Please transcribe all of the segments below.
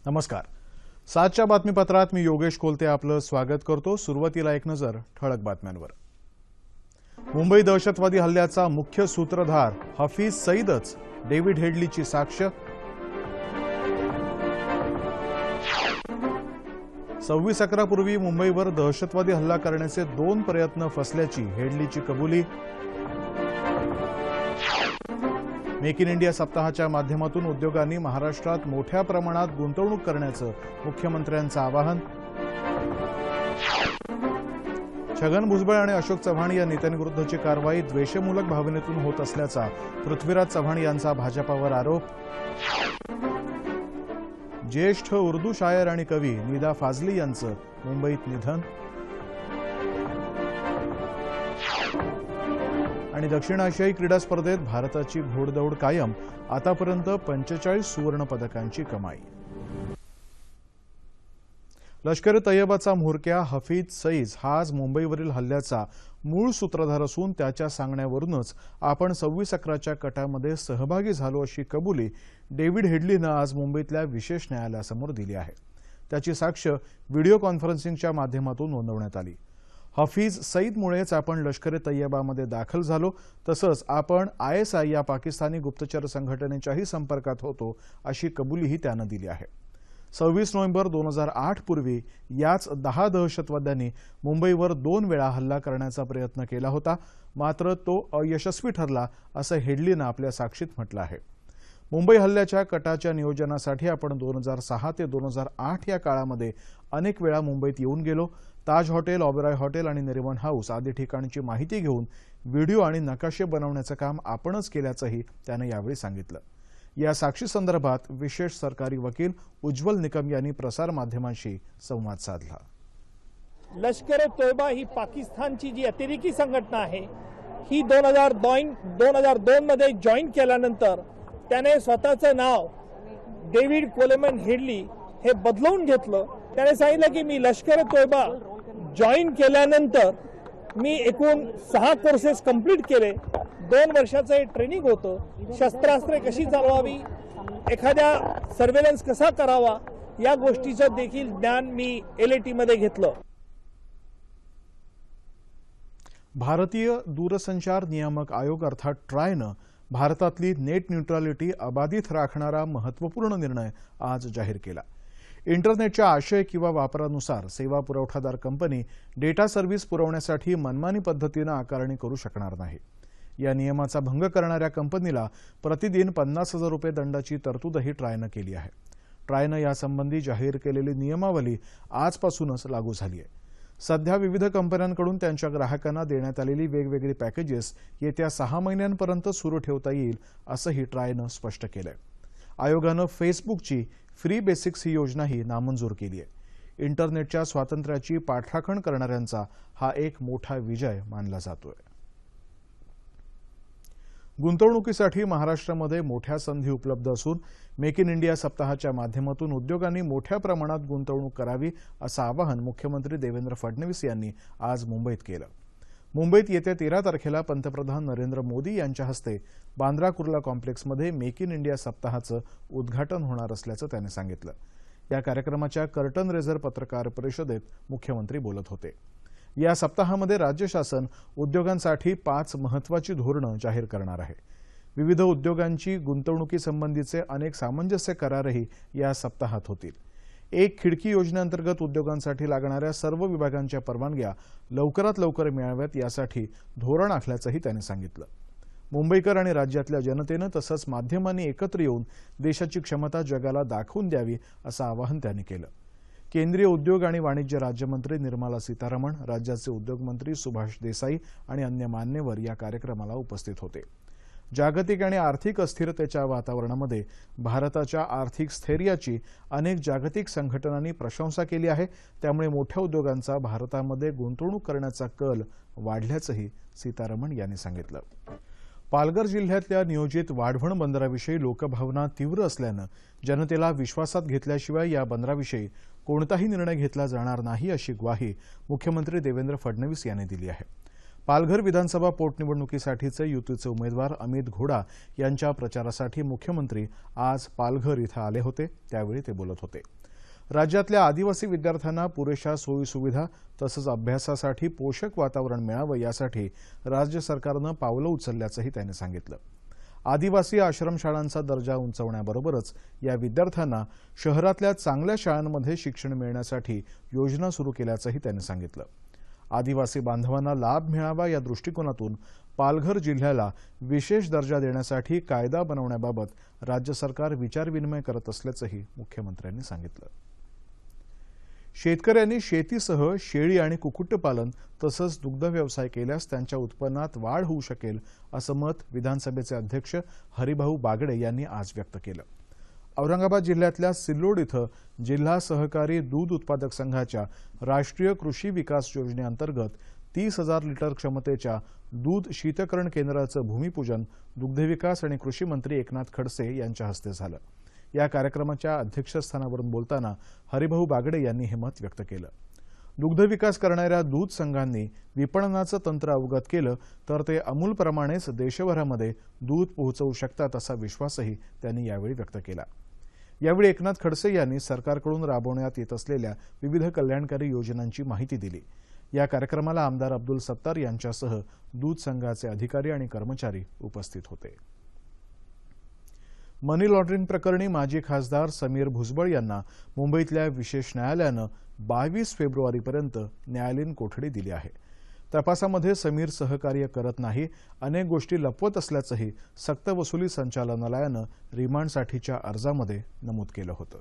नमस्कार. 7च्या बातमीपत्रात मी योगेश कोलते आपलं स्वागत करतो. सुरुवातीला एक नजर ठळक बातम्यांवर. मुंबई दहशतवादी हल्ल्याचा मुख्य सूत्रधार हफीज सईदच डेव्हिड हेडलीची साक्ष. 26/11 पूर्वी मुंबईवर दहशतवादी हल्ला करण्याचे 2 प्रयत्न फसल्याची हेडलीची कबुली. मेक इन इंडिया सप्ताहाच्या माध्यमातून उद्योगांनी महाराष्ट्रात मोठ्या प्रमाणात गुंतवणूक करण्याचं मुख्यमंत्र्यांचं आवाहन. छगन भुजबळ आणि अशोक चव्हाण या नेत्यांविरुद्धची कारवाई द्वेषमूलक भावनेतून होत असल्याचा पृथ्वीराज चव्हाण यांचा भाजपावर आरोप. ज्येष्ठ उर्दू शायर आणि कवी निदा फाजली यांचं मुंबईत निधन. आणि दक्षिण आशियाई क्रीडा स्पर्धेत भारताची घोडदौड कायम. आतापर्यंत 45 सुवर्ण पदकांची कमाई. लष्कर तैयबाचा म्होरक्या हफीज सईद हा आज मुंबईवरील हल्ल्याचा मूळ सूत्रधार असून त्याच्या सांगण्यावरूनच आपण 26/11च्या कटामध्ये सहभागी झालो अशी कबुली डेव्हिड हेडलीनं आज मुंबईतल्या विशेष न्यायालयासमोर दिली आहे. त्याची साक्ष व्हिडिओ कॉन्फरन्सिंगच्या माध्यमातून नोंदवण्यात आली. हफीज सईदमुळेच आपण लष्कर तैयबामध्ये दाखल झालो, तसंच आपण ISI या पाकिस्तानी गुप्तचर संघटनेच्याही संपर्कात होतो अशी कबुलीही त्यानं दिली आहे. 26 नोव्हेंबर 2008 पूर्वी याच 10 दहशतवाद्यांनी मुंबईवर 2 वेळा हल्ला करण्याचा प्रयत्न केला होता, मात्र तो अयशस्वी ठरला असं हेडलीनं आपल्या साक्षीत म्हटलं आहे. मुंबई हल्ल्याच्या कटाच्या नियोजनासाठी आपण 2006 ते 2008 या काळामध्ये अनेक वेळा मुंबईत येऊन गेलो. ताज हॉटेल, ऑबेरॉय हॉटेल आणि नरिमन हाऊस आदी ठिकाणची माहिती घेऊन व्हिडिओ आणि नकाशे बनवण्याचं काम आपणच केल्याचंही त्यानं यावेळी सांगितलं. या साक्षी संदर्भात विशेष सरकारी वकील उज्ज्वल निकम यांनी प्रसारमाध्यमांशी संवाद साधला. लष्कर तोयबा ही पाकिस्तानची जी अतिरेकी संघटना आहे, ही 2002 मध्ये जॉईन केल्यानंतर त्याने स्वतःचं नाव डेव्हिड कोलेमन हेडली हे बदलवून घेतलं. त्याने सांगितलं की मी लष्कर तोयबा जॉईन केल्यानंतर मी एकूण 6 कोर्सेस कंप्लीट केले. 2 वर्षाचं हे ट्रेनिंग होतं. शस्त्रास्त्रे कशी चालवावी, एखाद्या सर्वेलन्स कसा करावा, या गोष्टीचं देखील ज्ञान मी LAT मध्ये घेतलं. भारतीय दूरसंचार नियामक आयोग अर्थात ट्रायनं भारतातली नेट न्यूट्रॅलिटी अबाधित राखणारा महत्त्वपूर्ण निर्णय आज जाहीर केला. इंटरनेटच्या आशय किंवा वापरानुसार सेवा पुरवठादार कंपनी डेटा सर्व्हिस पुरवण्यासाठी मनमानी पद्धतीनं आकारणी करू शकणार नाही. या नियमाचा भंग करणाऱ्या कंपनीला प्रतिदिन 50,000 रुपये दंडाची तरतूदही ट्रायनं केली आहे. ट्रायनं यासंबंधी जाहीर केलेली नियमावली आजपासूनच लागू झाली आहे. सध्या विविध कंपन्यांकडून त्यांच्या ग्राहकांना देण्यात आलेली वेगवेगळी पॅकेजेस येत्या 6 महिन्यांपर्यंत सुरू ठेवता येईल असंही ट्रायनं स्पष्ट केलंय. आयोगानं फेसबुकची फ्री बेसिक्स ही योजनाही नामंजूर केली आहे. इंटरनेटच्या स्वातंत्र्याची पाठराखण करणाऱ्यांचा हा एक मोठा विजय मानला जातोय. गुंतवणुकीसाठी महाराष्ट्रामध्ये मोठ्या संधी उपलब्ध असून मेक इन इंडिया सप्ताहाच्या माध्यमातून उद्योगांनी मोठ्या प्रमाणात गुंतवणूक करावी असं आवाहन मुख्यमंत्री देवेंद्र फडणवीस यांनी आज मुंबईत केलं. मुंबईत येत्या 13 तारखेला पंतप्रधान नरेंद्र मोदी यांच्या हस्ते बांद्रा कुर्ला कॉम्प्लेक्समध्ये मेक इन इंडिया सप्ताहाचं उद्घाटन होणार असल्याचं त्यांनी सांगितलं. या कार्यक्रमाच्या कर्टन रेझर पत्रकार परिषदेत मुख्यमंत्री बोलत होते. या सप्ताहामध्ये राज्य शासन उद्योगांसाठी 5 महत्त्वाची धोरणं जाहीर करणार आहे. विविध उद्योगांची गुंतवणुकीसंबंधीचे अनेक सामंजस्य करारही या सप्ताहात होतील. एक खिडकी योजनेअंतर्गत उद्योगांसाठी लागणाऱ्या सर्व विभागांच्या परवानग्या लवकरात लवकर मिळाव्यात यासाठी धोरण आखल्याचंही त्यांनी सांगितलं. मुंबईकर आणि राज्यातल्या जनतेनं तसंच माध्यमांनी एकत्र येऊन देशाची क्षमता जगाला दाखवून द्यावी असं आवाहन त्यांनी केलं. केंद्रीय उद्योग आणि वाणिज्य राज्यमंत्री निर्मला सीतारामन, राज्याचे उद्योगमंत्री सुभाष देसाई आणि अन्य मान्यवर या कार्यक्रमाला उपस्थित होते. जागतिक आणि आर्थिक अस्थिरतेच्या वातावरणामध्ये भारताच्या आर्थिक स्थैर्याची अनेक जागतिक संघटनांनी प्रशंसा केली आहे. त्यामुळे मोठ्या उद्योगांचा भारतामध्ये गुंतवणूक करण्याचा कल वाढल्याचंही सीतारामन यांनी सांगितलं. पालघर जिल्ह्यातल्या नियोजित वाढवण बंदराविषयी लोकभावना तीव्र असल्यानं जनतेला विश्वासात घेतल्याशिवाय या बंदराविषयी कोणताही निर्णय घेतला जाणार नाही अशी ग्वाही मुख्यमंत्री देवेंद्र फडणवीस यांनी दिली आहे. पालघर विधानसभा पोटनिवडणुकीसाठीचे युतीचे उमेदवार अमित घोडा यांच्या प्रचारासाठी मुख्यमंत्री आज पालघर इथं आले होते, त्यावेळी ते बोलत होते. राज्यातल्या आदिवासी विद्यार्थ्यांना पुरेशा सोयीसुविधा तसंच अभ्यासासाठी पोषक वातावरण मिळावं यासाठी राज्य सरकारनं पावलं उचलल्याचंही त्यांनी सांगितलं. आदिवासी आश्रमशाळांचा दर्जा उंचावण्याबरोबरच या विद्यार्थ्यांना शहरातल्या चांगल्या शाळांमध्ये शिक्षण मिळण्यासाठी योजना सुरू केल्याचंही त्यांनी सांगितलं. आदिवासी बांधवांना लाभ मिळावा या दृष्टिकोनातून पालघर जिल्ह्याला विशेष दर्जा देण्यासाठी कायदा बनवण्याबाबत राज्य सरकार विचारविनिमय करत असल्याचंही मुख्यमंत्र्यांनी सांगितलं. शेतकऱ्यांनी शेतीसह शेळी आणि कुक्कुटपालन तसंच दुग्ध व्यवसाय केल्यास त्यांच्या उत्पन्नात वाढ होऊ शकेल असं मत विधानसभेचे अध्यक्ष हरिभाऊ बागडे यांनी आज व्यक्त केलं. औरंगाबाद जिल्ह्यातल्या सिल्लोड इथं जिल्हा सहकारी दूध उत्पादक संघाच्या राष्ट्रीय कृषी विकास योजनेअंतर्गत 30,000 लिटर क्षमतेच्या दूध शीतकरण केंद्राचं भूमिपूजन दुग्धविकास आणि कृषी मंत्री एकनाथ खडसे यांच्या हस्ते झालं. या कार्यक्रमाच्या अध्यक्षस्थानावरून बोलताना हरिभाऊ बागडे यांनी हे मत व्यक्त केलं. दुग्धविकास करणाऱ्या दूध संघांनी विपणनाचं तंत्र अवगत केलं तर ते अमूलप्रमाणेच देशभरामध्ये दूध पोहोचवू शकतात असा विश्वासही त्यांनी यावेळी व्यक्त केला. यावेळी एकनाथ खडसे यांनी सरकारकडून राबवण्यात येत असलेल्या विविध कल्याणकारी योजनांची माहिती दिली. या कार्यक्रमाला आमदार अब्दुल सत्तार यांच्यासह दूध संघाचे अधिकारी आणि कर्मचारी उपस्थित होते. मनी लॉन्ड्रिंग प्रकरणी माजी खासदार समीर भुजबळ यांना मुंबईतल्या विशेष न्यायालयानं 22 फेब्रुवारीपर्यंत न्यायालयीन कोठडी दिली आहे. तपासामध्ये समीर सहकार्य करत नाही, अनेक गोष्टी लपवत असल्याचंही सक्तवसुली संचालनालयानं रिमांडसाठीच्या अर्जामध्ये नमूद केलं होतं.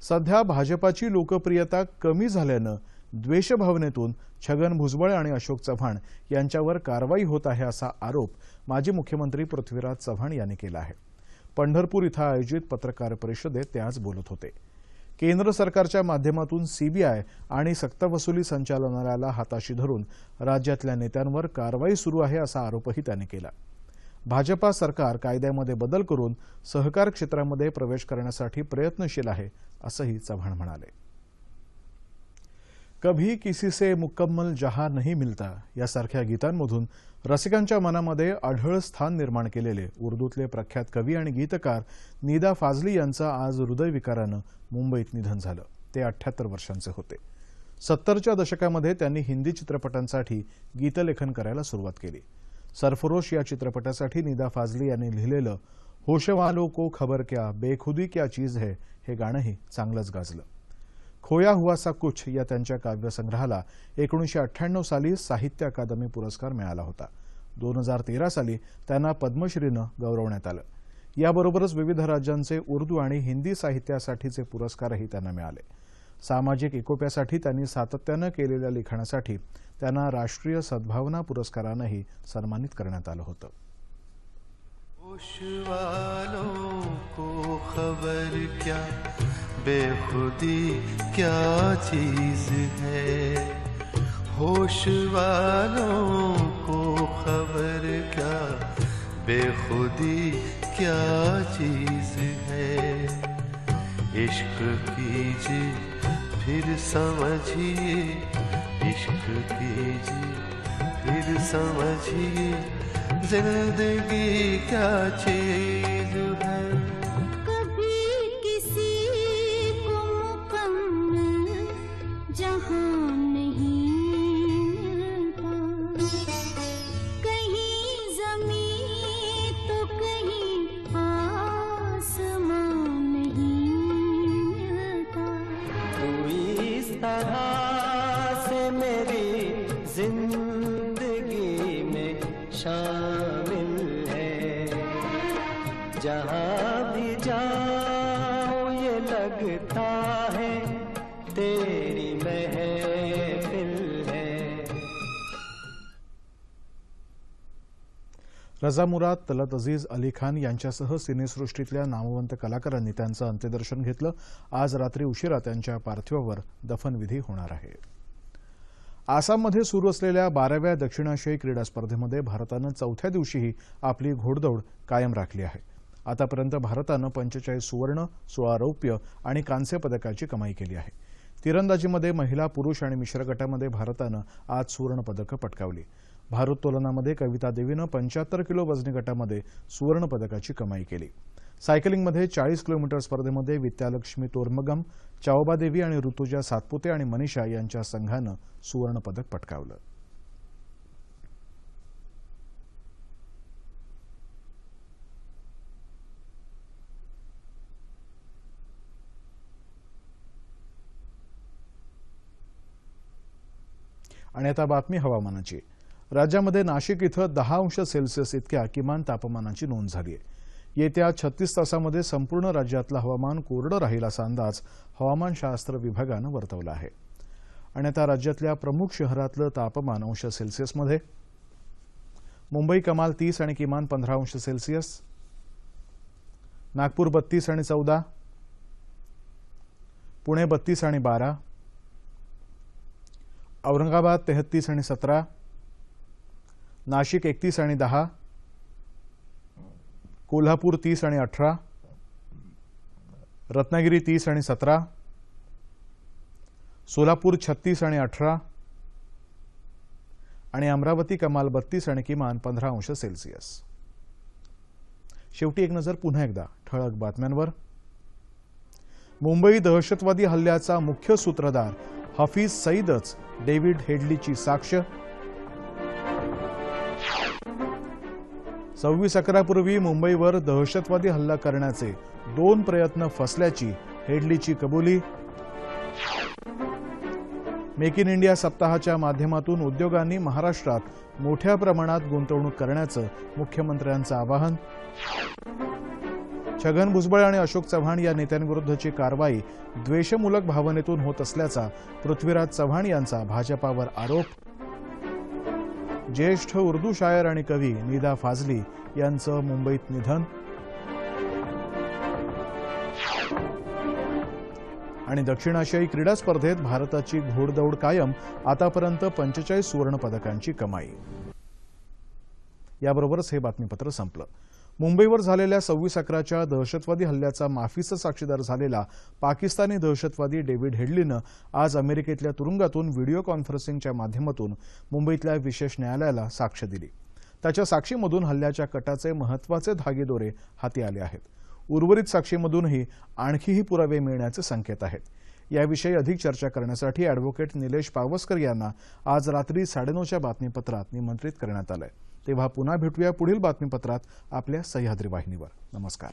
सध्या भाजपाची लोकप्रियता कमी झाल्यानं द्वेषभावनेतून छगन भुजबळ आणि अशोक चव्हाण यांच्यावर कारवाई होत आहे असा आरोप माजी मुख्यमंत्री पृथ्वीराज चव्हाण यांनी केला आहे. पंढरपूर इथं आयोजित पत्रकार परिषदेत ते आज बोलत होते. केंद्र सरकारच्या माध्यमातून सीबीआय आणि सक्तवसुली संचालनालयाला हाताशी धरून राज्यातल्या नेत्यांवर कारवाई सुरू आहे असा आरोपही त्यांनी केला. भाजपा सरकार कायद्यामध्ये बदल करून सहकार क्षेत्रामध्ये प्रवेश करण्यासाठी प्रयत्नशील आहे असंही चव्हाण म्हणाले. कभी किसी से मुकम्मल जहां नहीं मिलता यासारख्या गीतांमधून रसिकांच्या मनामध्ये अढळ स्थान निर्माण केलेले उर्दूतले प्रख्यात कवी आणि गीतकार निदा फाजली यांचं आज हृदयविकारानं मुंबईत निधन झालं. ते 78 वर्षांचे होते. 70च्या दशकामध्ये त्यांनी हिंदी चित्रपटांसाठी गीतलेखन करायला सुरुवात केली. सरफरोश या चित्रपटासाठी निदा फाजली यांनी लिहिलेलं होश वालों को खबर क्या बेखुदी क्या चीज है हे गाणंही चांगलंच गाजलं. खोया हुआ सा कुछ या त्यांच्या काव्यसंग्रहाला 1998 साली साहित्य अकादमी पुरस्कार मिळाला होता. 2013 साली त्यांना पद्मश्रीनं गौरवण्यात आलं. याबरोबरच विविध राज्यांचे उर्दू आणि हिंदी साहित्यासाठीचे पुरस्कारही त्यांना मिळाले. सामाजिक एकोप्यासाठी त्यांनी सातत्यानं केलेल्या लिखाणासाठी त्यांना राष्ट्रीय सद्भावना पुरस्कारानंही सन्मानित करण्यात आलं होतं. होश वालों को खबर क्या बेखुदी क्या चीज है. होश वालों को खबर क्या बेखुदी क्या चीज है. इश्क कीजिए फिर समझिए, इश्क कीजिए फिर समझिए जिंदगी क्या चीज है. कभी किसी को मुकम्मल जहां नहीं मिलता, कहीं ज़मीं तो कहीं आसमां नहीं मिलता. तू इस तरह से मेरी जिंदगी में शामिल है. जहाँ भी जाऊँ ये लगता है तेरी महफिल है. रजा मुराद, तलत अजीज, अली खान यांच्यासह सिनेसृष्टीतल्या नामवंत कलाकारांनी त्यांचं अंत्यदर्शन घेतलं. आज रात्री उशिरा त्यांच्या पार्थिवावर दफनविधी होणार आहे. आसाममध्ये सुरू असलेल्या 12व्या दक्षिण आशियाई क्रीडा स्पर्धेमध्ये भारतानं चौथ्या दिवशीही आपली घोडदौड कायम राखली आहे. आतापर्यंत भारतानं 45 सुवर्ण, 16 रौप्य आणि कांस्य पदकाची कमाई केली आहे. तिरंदाजीमध्ये महिला, पुरुष आणि मिश्र गटामध्ये भारतानं आज सुवर्ण पदकं पटकावली. भारोत्तोलनामध्ये कविता देवीनं 75 किलो वजनी गटामध्ये सुवर्ण पदकाची कमाई केली. सायकलिंगमध्ये 40 किलोमीटर स्पर्धेमध्ये विद्यालक्ष्मी तोरमगम, चाओबा देवी आणि ऋतुजा सातपुते आणि मनीषा यांच्या संघानं सुवर्ण पदक पटकावलं. आणि आता बातमी हवामानाची. राज्यामध्ये नाशिक इथं 10 अंश सेल्सिअस इतक्या किमान तापमानाची नोंद झाली आहे. येत्या 36 तासामध्ये संपूर्ण राज्यातलं हवामान कोरडं राहील असा अंदाज हवामानशास्त्र विभागानं वर्तवला आहे. आणि आता राज्यातल्या प्रमुख शहरातलं तापमान अंश सेल्सिअसमध्ये. मुंबई कमाल 30 आणि किमान 15 अंश सेल्सिअस, नागपूर 32 आणि 14, पुणे 32 आणि 12, औरंगाबाद 33 आणि 17, नाशिक 31 आणि 10, कोल्हापूर 30 आणि 18, रत्नागिरी 30 आणि 17, सोलापूर 36 आणि 18 आणि अमरावती कमाल 32 आणि किमान 15 अंश सेल्सिअस. शेवटी एक नजर पुन्हा एकदा ठळक बातम्यांवर. मुंबई दहशतवादी हल्ल्याचा मुख्य सूत्रधार हफीज सईदच डेव्हिड हेडलीची साक्ष. 26/11 मुंबईवर दहशतवादी हल्ला करण्याचे 2 प्रयत्न फसल्याची हेडलीची कबुली. मेक इन इंडिया सप्ताहाच्या माध्यमातून उद्योगांनी महाराष्ट्रात मोठ्या प्रमाणात गुंतवणूक करण्याचं मुख्यमंत्र्यांचं आवाहन. छगन भुजबळ आणि अशोक चव्हाण या नेत्यांविरुद्धची कारवाई द्वेषमूलक भावनेतून होत असल्याचा पृथ्वीराज चव्हाण यांचा भाजपावर आरोप. ज्येष्ठ उर्दू शायर आणि कवी निदा फाजली यांचं मुंबईत निधन. आणि दक्षिण आशियाई क्रीडा स्पर्धेत भारताची घोडदौड कायम, आतापर्यंत 45 सुवर्ण पदकांची कमाई. याबरोबरच हे बातमीपत्र संपलं. मुंबईवर झालेल्या 26/11च्या दहशतवादी हल्ल्याचा माफीचा साक्षीदार झालेला पाकिस्तानी दहशतवादी डेव्हिड हेडलीनं आज अमेरिकेतल्या तुरुंगातून व्हिडिओ कॉन्फरन्सिंगच्या माध्यमातून मुंबईतल्या विशेष न्यायालयाला साक्ष दिली. त्याच्या साक्षीमधून हल्ल्याच्या कटाचे महत्त्वाचे धागेदोरे हाती आले आहेत. उर्वरित साक्षीमधूनही आणखीही पुरावे मिळण्याचे संकेत आहेत. याविषयी अधिक चर्चा करण्यासाठी अॅडव्होकेट निलेश पावसकर यांना आज रात्री 9:30च्या बातमीपत्रात निमंत्रित करण्यात आलंय. तेव्हा पुन्हा भेटूया पुढील बातमीपत्रात आपल्या सह्याद्री वाहिनीवर. नमस्कार.